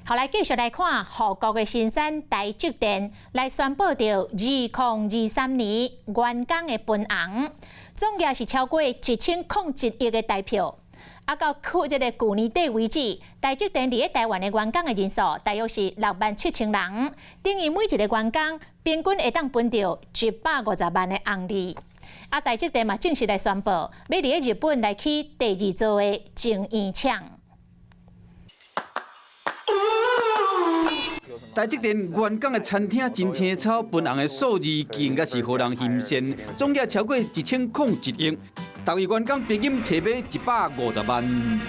后来继续来看，韩国的新山台积电来宣布着2023年员工的分红，总额是超过1001亿的台票。到去年底为止，台积电伫台湾的员工的人数大约是67000人，等于每一个员工平均会当分到150万的红利。台积电嘛正式来宣布，要伫日本来起第2座的晶圆厂。台积电员工的餐厅真青草，分红的数字应该是互人欣羡，总额超过1001亿。每位员工平均提买150万。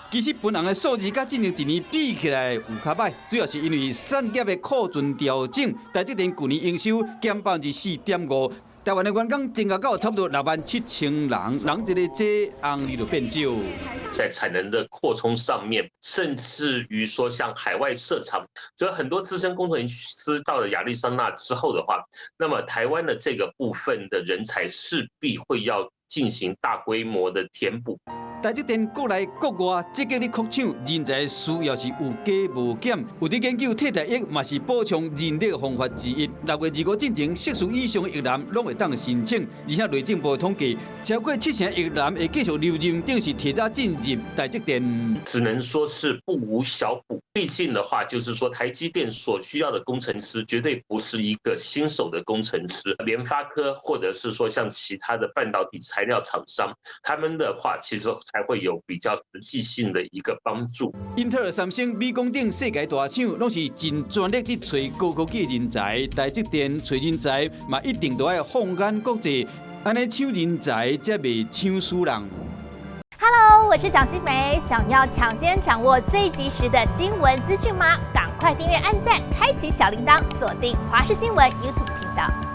其实分红的数字甲进前一年比起来有较歹，主要是因为产业的库存调整，台积电去年营收减4.5%。台湾的员工增加到差不多67000人，一个这红利就变少。在产能的扩充上面，甚至于说像海外设厂，所以很多资深工程师到了亚利桑那之后的话，那么台湾的这个部分的人才势必会要进行大规模的填补。台积电国内国外积极的扩厂，人才需要是有加无减。有伫研究替代役，嘛是补充人力的方法之一。6月25进前，硕士以上的役男拢会当申请，而且内政部统计，超过70%役男会继续留任，定是提早进入台积电。只能说是不无小补。毕竟的话，就是说台积电所需要的工程师，绝对不是一个新手的工程师。联发科或者是说像其他的半导体材料厂商，他们的话其实才会有比较实际性的一个帮助。英特尔、三星、美光等世界大厂，拢是真专力伫找高科技人才。台积电找人才嘛，一定都要放眼国际，安尼抢人才才袂抢输人。Hello， 我是蒋欣梅。想要抢先掌握最及时的新闻资讯吗？赶快订阅、按赞、开启小铃铛，锁定华视新闻 YouTube 频道。